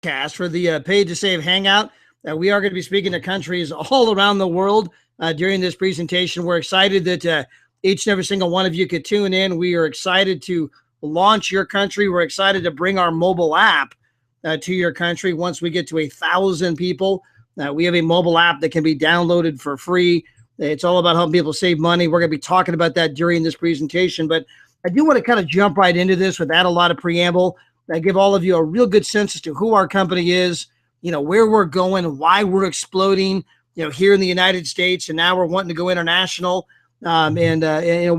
Cast for the Paid to Save Hangout. We are going to be speaking to countries all around the world during this presentation. We're excited that each and every single one of you could tune in. We are excited to launch your country. We're excited to bring our mobile app to your country once we get to 1,000 people. We have a mobile app that can be downloaded for free. It's all about helping people save money. We're going to be talking about that during this presentation, but I do want to kind of jump right into this without a lot of preamble. I give all of you a real good sense as to who our company is, where we're going, why we're exploding, here in the United States, and now we're wanting to go international, and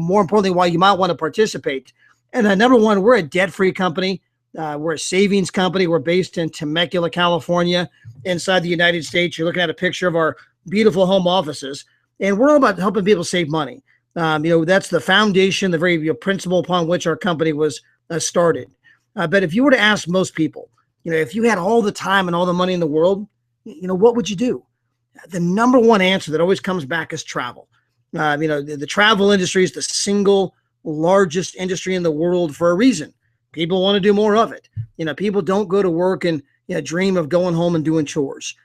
more importantly, why you might want to participate. And number one, we're a debt-free company. We're a savings company. We're based in Temecula, California, inside the United States. You're looking at a picture of our beautiful home offices, and we're all about helping people save money. That's the foundation, the very principle upon which our company was started. But if you were to ask most people, if you had all the time and all the money in the world, what would you do? The number one answer that always comes back is travel. The travel industry is the single largest industry in the world for a reason. People want to do more of it. People don't go to work and dream of going home and doing chores.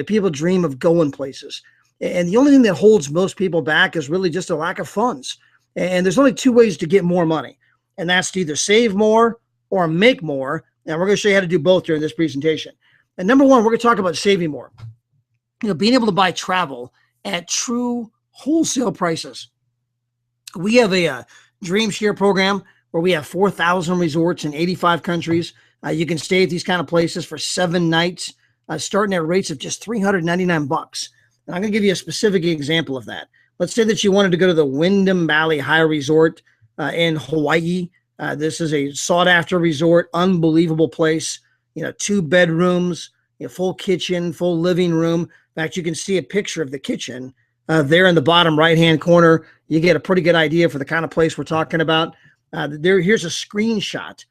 People dream of going places. And the only thing that holds most people back is really just a lack of funds. And there's only two ways to get more money. And that's to either save more or make more. And we're going to show you how to do both during this presentation. And number one, we're going to talk about saving more. Being able to buy travel at true wholesale prices. We have a Dream Share program where we have 4,000 resorts in 85 countries. You can stay at these kind of places for 7 nights, starting at rates of just $399. And I'm going to give you a specific example of that. Let's say that you wanted to go to the Wyndham Valley High Resort in Hawaii. This is a sought-after resort, unbelievable place. 2 bedrooms, full kitchen, full living room. In fact, you can see a picture of the kitchen there in the bottom right-hand corner. You get a pretty good idea for the kind of place we're talking about. Here's a screenshot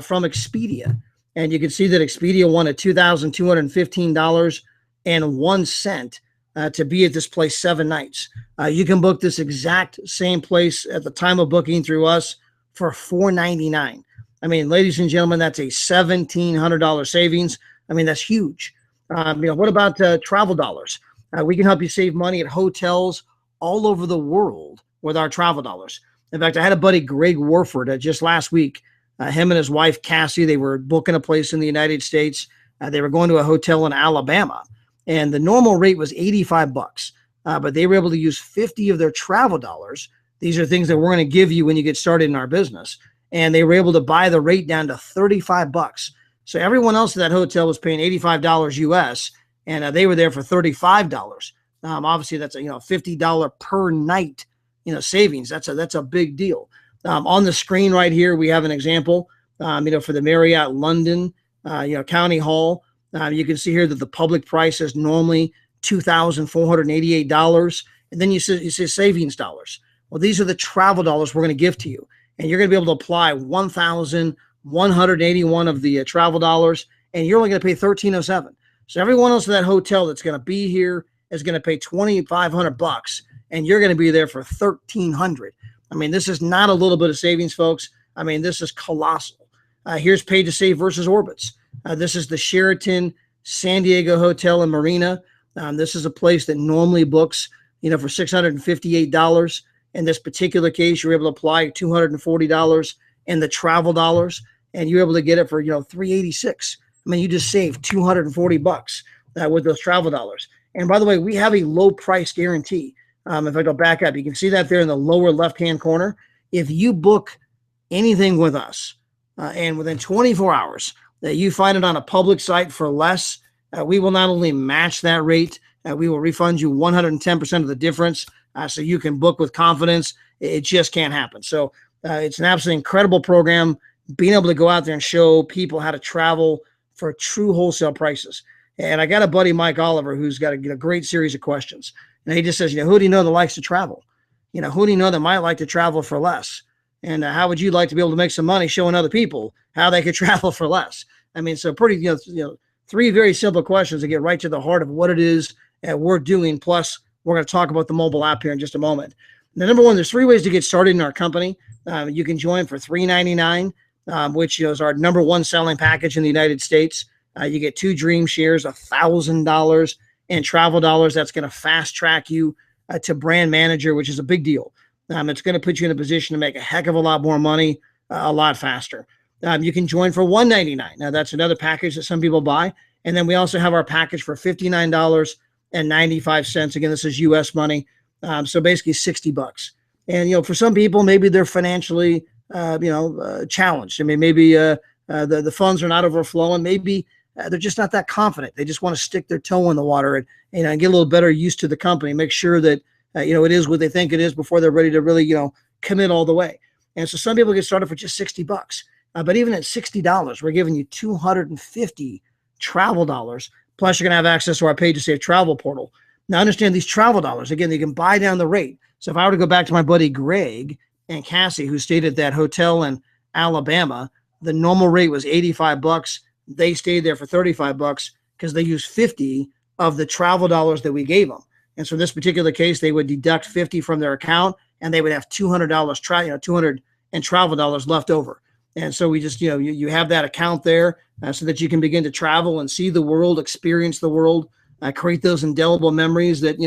from Expedia, and you can see that Expedia wanted $2,215.01 to be at this place 7 nights. You can book this exact same place at the time of booking through us for $499. Ladies and gentlemen, that's a $1,700 savings. That's huge. What about travel dollars? We can help you save money at hotels all over the world with our travel dollars. In fact, I had a buddy, Greg Warford, just last week. Him and his wife, Cassie, they were booking a place in the United States. They were going to a hotel in Alabama, and the normal rate was $85. But they were able to use 50 of their travel dollars. These are things that we're going to give you when you get started in our business. And they were able to buy the rate down to $35. So everyone else at that hotel was paying $85 US, and they were there for $35. Obviously, that's a $50 per night savings. That's a big deal. On the screen right here, we have an example. For the Marriott London, County Hall. You can see here that the public price is normally $2,488, and then you see savings dollars. Well, these are the travel dollars we're going to give to you, and you're going to be able to apply 1,181 of the travel dollars, and you're only going to pay $1,307. So everyone else in that hotel that's going to be here is going to pay $2,500, and you're going to be there for $1,300. This is not a little bit of savings, folks. This is colossal. Here's Paid to Save versus Orbitz. This is the Sheraton San Diego Hotel and Marina. This is a place that normally books, for $658. In this particular case, you're able to apply $240 in the travel dollars, and you're able to get it for $386. You just saved $240 with those travel dollars. And by the way, we have a low price guarantee. If I go back up, you can see that there in the lower left-hand corner. If you book anything with us, and within 24 hours that you find it on a public site for less, we will not only match that rate, we will refund you 110% of the difference, so you can book with confidence. It just can't happen. So it's an absolutely incredible program, being able to go out there and show people how to travel for true wholesale prices. And I got a buddy, Mike Oliver, who's got a great series of questions. And he just says, who do you know that likes to travel? Who do you know that might like to travel for less? And how would you like to be able to make some money showing other people how they could travel for less? So pretty, 3 very simple questions to get right to the heart of what it is we're doing. Plus, we're going to talk about the mobile app here in just a moment. Now, number one, there's 3 ways to get started in our company. You can join for $399, which is our number 1 selling package in the United States. You get 2 dream shares, $1,000 in travel dollars. That's going to fast track you to brand manager, which is a big deal. It's going to put you in a position to make a heck of a lot more money a lot faster. You can join for $199. Now, that's another package that some people buy. And then we also have our package for $59.95. Again, this is US money. So basically $60. And, for some people, maybe they're financially, challenged. I mean, maybe the funds are not overflowing. Maybe they're just not that confident. They just want to stick their toe in the water and get a little better used to the company, make sure that, it is what they think it is before they're ready to really, commit all the way. And so some people get started for just $60. But even at $60, we're giving you 250 travel dollars. Plus, you're going to have access to our Pay to Save travel portal. Now, understand these travel dollars, again, they can buy down the rate. So if I were to go back to my buddy Greg and Cassie, who stayed at that hotel in Alabama, the normal rate was $85. They stayed there for $35 because they used 50 of the travel dollars that we gave them. And so in this particular case, they would deduct 50 from their account and they would have $200, 200 in travel dollars left over. And so we just, you have that account there so that you can begin to travel and see the world, experience the world, create those indelible memories that,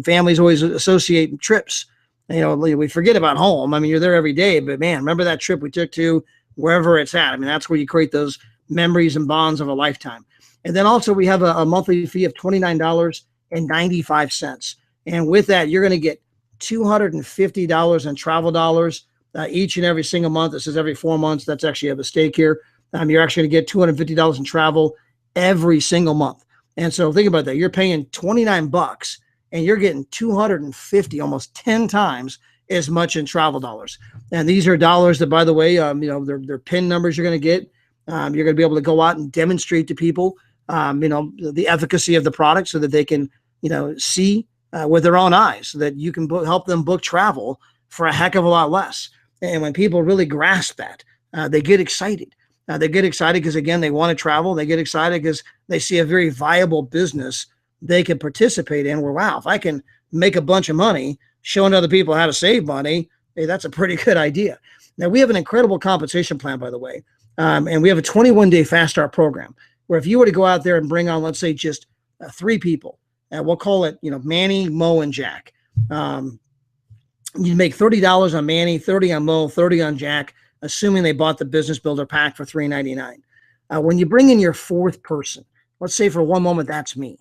families always associate trips. We forget about home. I mean, you're there every day, but man, remember that trip we took to wherever it's at. I mean, that's where you create those memories and bonds of a lifetime. And then also we have a monthly fee of $29.95. And with that, you're going to get $250 in travel dollars each and every single month. This is every 4 months. That's actually a mistake here. You're actually going to get $250 in travel every single month. And so think about that. You're paying $29 and you're getting 250, almost 10 times as much in travel dollars. And these are dollars that, by the way, they're PIN numbers you're going to get. You're going to be able to go out and demonstrate to people, the efficacy of the product so that they can, see with their own eyes that you can help them book travel for a heck of a lot less. And when people really grasp that, they get excited. They get excited because, again, they want to travel. They get excited because they see a very viable business they can participate in where, wow, if I can make a bunch of money showing other people how to save money, hey, that's a pretty good idea. Now, we have an incredible compensation plan, by the way, and we have a 21-day fast start program where if you were to go out there and bring on, let's say, just 3 people, and we'll call it, Manny, Mo, and Jack. You make $30 on Manny, 30 on Mo, 30 on Jack, assuming they bought the Business Builder Pack for $399. When you bring in your 4th person, let's say for one moment that's me.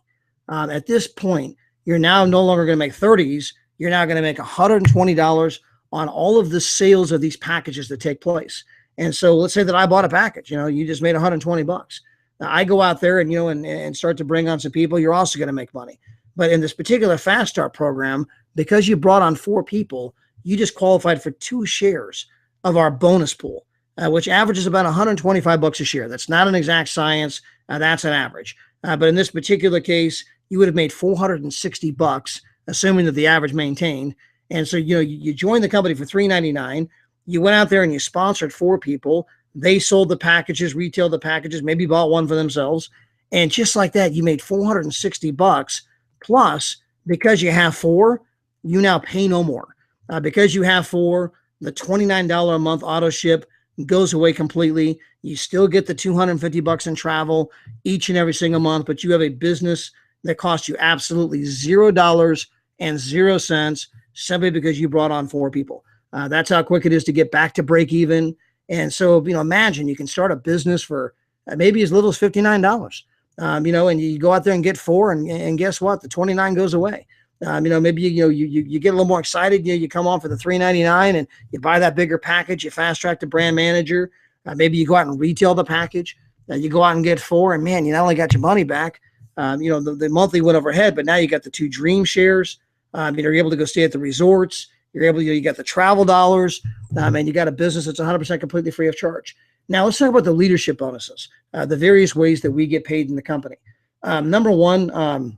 At this point, you're now no longer going to make 30s. You're now going to make $120 on all of the sales of these packages that take place. And so let's say that I bought a package. You just made $120. Now, I go out there and and start to bring on some people. You're also going to make money. But in this particular Fast Start program, because you brought on 4 people, you just qualified for 2 shares of our bonus pool, which averages about $125 a share. That's not an exact science. That's an average. But in this particular case, you would have made $460, assuming that the average maintained. And so, you joined the company for $399. You went out there and you sponsored 4 people. They sold the packages, retailed the packages, maybe bought one for themselves. And just like that, you made $460. Plus, because you have 4, you now pay no more. Because you have 4, the $29 a month auto ship goes away completely. You still get the $250 in travel each and every single month, but you have a business that costs you absolutely $0 and 0 cents simply because you brought on 4 people. That's how quick it is to get back to break even. And so, imagine you can start a business for maybe as little as $59. And you go out there and get 4, and guess what? The 29 goes away. Maybe you get a little more excited. You come on for the $399 and you buy that bigger package. You fast track to brand manager. Maybe you go out and retail the package. You go out and get 4, and man, you not only got your money back. The monthly went overhead, but now you got the 2 dream shares. You're able to go stay at the resorts. You're able to, you got the travel dollars, and you got a business that's 100% completely free of charge. Now let's talk about the leadership bonuses, the various ways that we get paid in the company. Number one,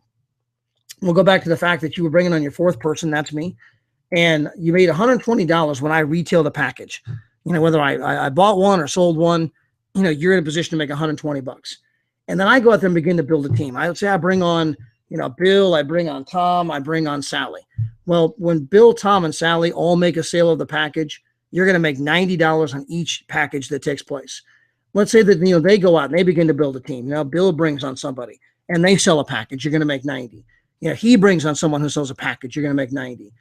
we'll go back to the fact that you were bringing on your 4th person. That's me. And you made $120 when I retailed a package. Whether I bought one or sold one, you're in a position to make $120. And then I go out there and begin to build a team. I would say I bring on, Bill, I bring on Tom, I bring on Sally. Well, when Bill, Tom, and Sally all make a sale of the package, you're going to make $90 on each package that takes place. let's say that, they go out and they begin to build a team. Bill brings on somebody and they sell a package, you're going to make 90. He brings on someone who sells a package, you're going to make 90.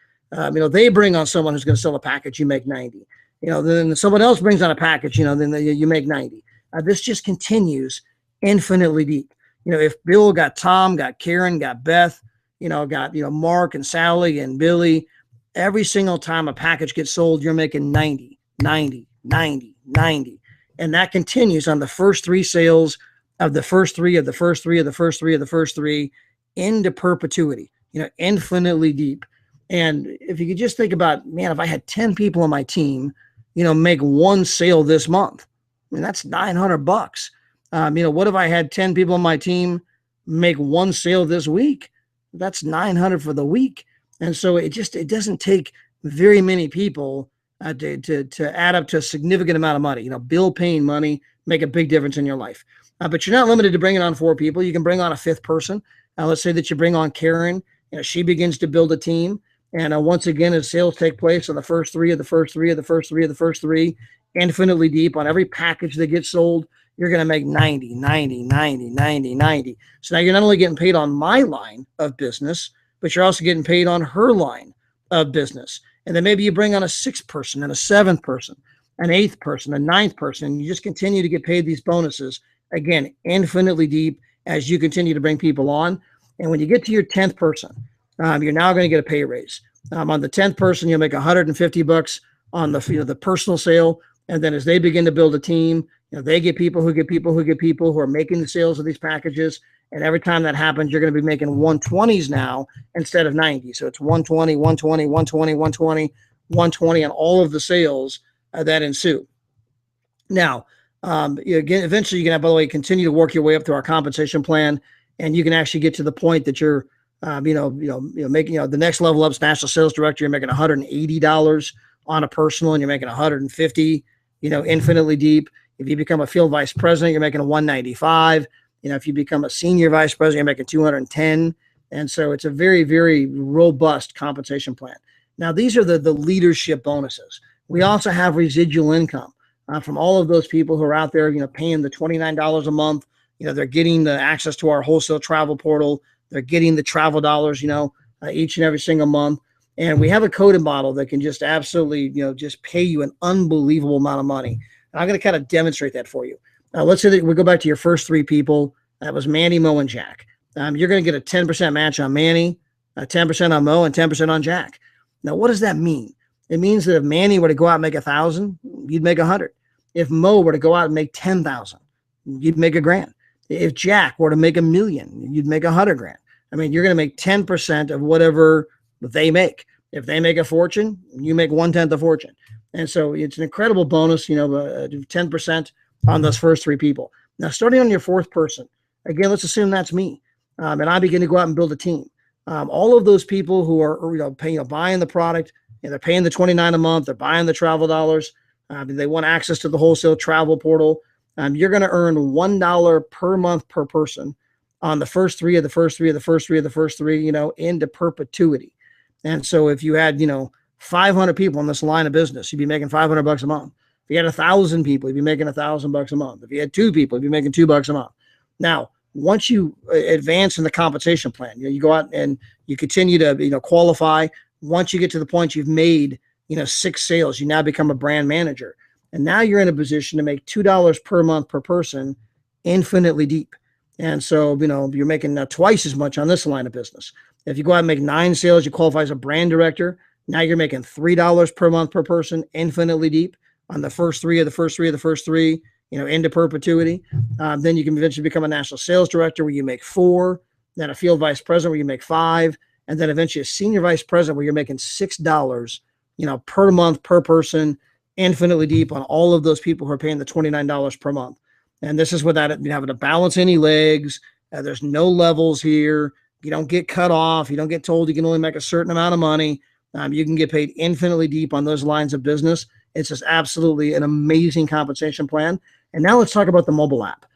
They bring on someone who's going to sell a package, you make 90. Then someone else brings on a package, then you make 90. This just continues infinitely deep. If Bill got Tom, got Karen, got Beth, got, Mark and Sally and Billy, every single time a package gets sold, you're making 90, 90, 90, 90. And that continues on the first three sales of the first three of the first three of the first three of the first three into perpetuity, infinitely deep. And if you could just think about, man, if I had 10 people on my team, make one sale this month, that's $900. What if I had 10 people on my team make one sale this week? That's 900 for the week. And so it doesn't take very many people to add up to a significant amount of money. Bill paying money make a big difference in your life. But you're not limited to bringing on 4 people. You can bring on a 5th person. Let's say that you bring on Karen. She begins to build a team. And once again, as sales take place on the first three of the first three of the first three of the first three, infinitely deep on every package that gets sold, you're going to make 90, 90, 90, 90, 90. So now you're not only getting paid on my line of business, but you're also getting paid on her line of business. And then maybe you bring on a 6th person and a 7th person, an 8th person, a 9th person, and you just continue to get paid these bonuses, again, infinitely deep as you continue to bring people on. And when you get to your 10th person, you're now going to get a pay raise. On the 10th person, you'll make $150 on the personal sale. And then as they begin to build a team, they get people who get people who get people who are making the sales of these packages. And every time that happens, you're going to be making 120s now instead of 90. So it's 120, 120, 120, 120, 120 on all of the sales that ensue. Now, again, eventually you can, by the way, continue to work your way up through our compensation plan, and you can actually get to the point that you're, making, the next level up is national sales director. You're making $180 on a personal, and you're making 150, infinitely deep. If you become a field vice president, you're making a 195. If you become a senior vice president, you're making 210. And so it's a very, very robust compensation plan. Now, these are the leadership bonuses. We also have residual income from all of those people who are out there, paying the $29 a month. They're getting the access to our wholesale travel portal. They're getting the travel dollars, each and every single month. And we have a coded model that can just absolutely, just pay you an unbelievable amount of money. And I'm going to kind of demonstrate that for you. Let's say that we go back to your first 3 people. That was Manny, Mo, and Jack. You're going to get a 10% match on Manny, 10% on Mo, and 10% on Jack. Now, what does that mean? It means that if Manny were to go out and make 1,000, you'd make 100. If Mo were to go out and make 10,000, you'd make $1,000. If Jack were to make $1 million, you'd make $100,000. I mean, you're going to make 10% of whatever they make. If they make a fortune, you make 1/10 of fortune. And so it's an incredible bonus, 10% on those first 3 people. Now, starting on your 4th person, again, let's assume that's me. And I begin to go out and build a team. All of those people who are, paying, buying the product, they're paying the $29 a month, they're buying the travel dollars, they want access to the wholesale travel portal. You're going to earn $1 per month per person on the first 3 of the first 3 of the first 3 of the first 3, into perpetuity. And so if you had, 500 people in this line of business, you'd be making $500 a month. If you had 1,000 people, you'd be making $1,000 a month. If you had 2 people, you'd be making $2 a month. Now, once you advance in the compensation plan, you go out and you continue to, qualify. Once you get to the point you've made, 6 sales, you now become a brand manager. And now you're in a position to make $2 per month per person, infinitely deep. And so, you're making twice as much on this line of business. If you go out and make 9 sales, you qualify as a brand director. Now you're making $3 per month per person, infinitely deep on the first 3 of the first 3 of the first 3, into perpetuity. Then you can eventually become a national sales director where you make 4, then a field vice president where you make 5, and then eventually a senior vice president where you're making $6, per month per person, infinitely deep on all of those people who are paying the $29 per month. And this is without having to balance any legs. There's no levels here. You don't get cut off. You don't get told you can only make a certain amount of money. You can get paid infinitely deep on those lines of business. It's just absolutely an amazing compensation plan. And now let's talk about the mobile app.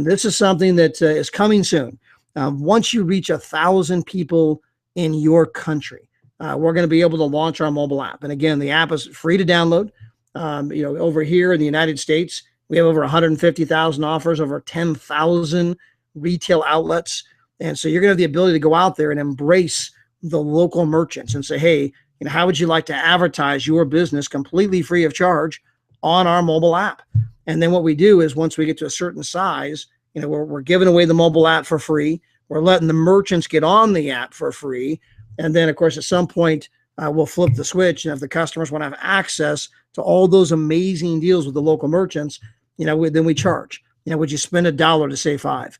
This is something that is coming soon. Once you reach 1,000 people in your country, we're going to be able to launch our mobile app. And again, the app is free to download. Over here in the United States, We have over 150,000 offers, over 10,000 retail outlets. And so you're going to have the ability to go out there and embrace the local merchants and say, hey, how would you like to advertise your business completely free of charge on our mobile app? And then what we do is once we get to a certain size, we're giving away the mobile app for free. We're letting the merchants get on the app for free. And then, of course, at some point, we'll flip the switch. And if the customers want to have access to all those amazing deals with the local merchants, then we charge. Would you spend $1 to save $5?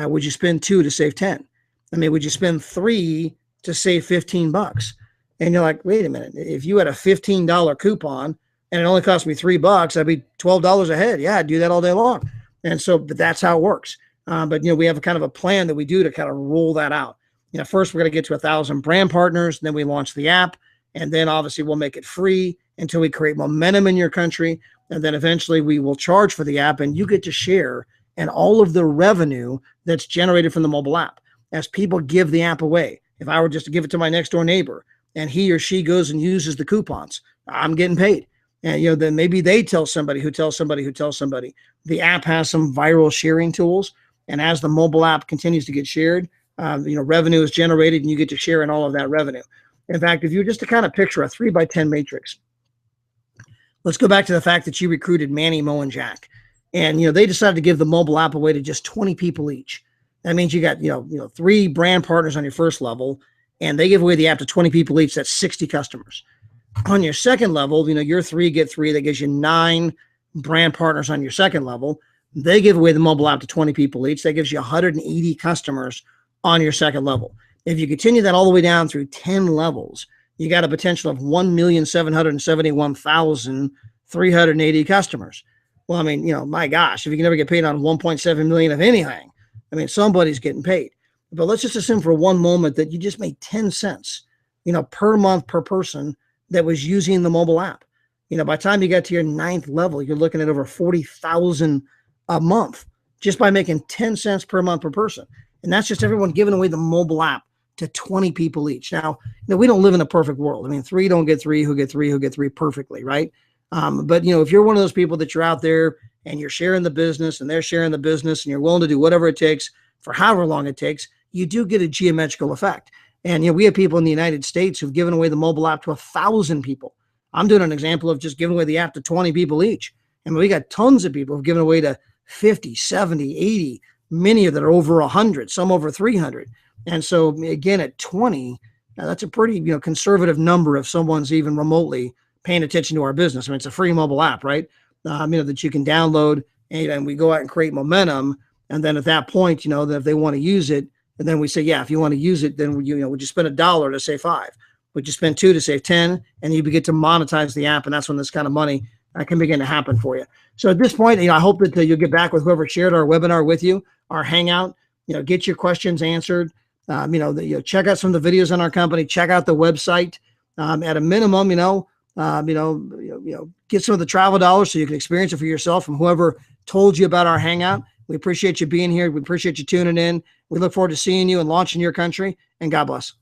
Would you spend $2 to save $10? Would you spend $3 to save $15? And you're like, wait a minute. If you had a $15 coupon and it only cost me $3, that'd be $12 a head. Yeah, I'd do that all day long. And so, but that's how it works. But we have a kind of a plan that we do to kind of roll that out. First we're going to get to 1,000 brand partners. Then we launch the app, and then obviously we'll make it free until we create momentum in your country. And then eventually we will charge for the app, and you get to share in all of the revenue that's generated from the mobile app as people give the app away. If I were just to give it to my next door neighbor and he or she goes and uses the coupons, I'm getting paid. And, then maybe they tell somebody who tells somebody who tells somebody. The app has some viral sharing tools. And as the mobile app continues to get shared, revenue is generated and you get to share in all of that revenue. In fact, if you were just to kind of picture a 3x10 matrix, let's go back to the fact that you recruited Manny, Mo, and Jack. And, they decided to give the mobile app away to just 20 people each. That means you got, 3 brand partners on your first level, and they give away the app to 20 people each. That's 60 customers. On your second level, your 3 get 3. That gives you 9 brand partners on your second level. They give away the mobile app to 20 people each. That gives you 180 customers on your second level. If you continue that all the way down through 10 levels, you got a potential of 1,771,380 customers. Well, my gosh, if you can never get paid on 1.7 million of anything, somebody's getting paid. But let's just assume for one moment that you just made 10 cents, per month per person that was using the mobile app. By the time you got to your 9th level, you're looking at over 40,000 a month just by making 10 cents per month per person. And that's just everyone giving away the mobile app to 20 people each. Now, we don't live in a perfect world. 3 don't get 3, who get 3, who get 3 perfectly, right? But, if you're one of those people that you're out there and you're sharing the business and they're sharing the business and you're willing to do whatever it takes for however long it takes, you do get a geometrical effect. And, we have people in the United States who've given away the mobile app to 1,000 people. I'm doing an example of just giving away the app to 20 people each. And we got tons of people who've given away to 50, 70, 80, many of that are over 100, some over 300. And so again, at 20, that's a pretty, conservative number if someone's even remotely paying attention to our business. It's a free mobile app, right? That you can download, and we go out and create momentum. And then at that point, that if they want to use it, and then we say, yeah, if you want to use it, then would you spend $1 to save $5? Would you spend $2 to save $10? And you begin to monetize the app, and that's when this kind of money can begin to happen for you. So at this point, I hope that you'll get back with whoever shared our webinar with you, our Hangout. Get your questions answered. Check out some of the videos on our company. Check out the website. At a minimum, get some of the travel dollars so you can experience it for yourself from whoever told you about our Hangout. We appreciate you being here. We appreciate you tuning in. We look forward to seeing you and launching your country. And God bless.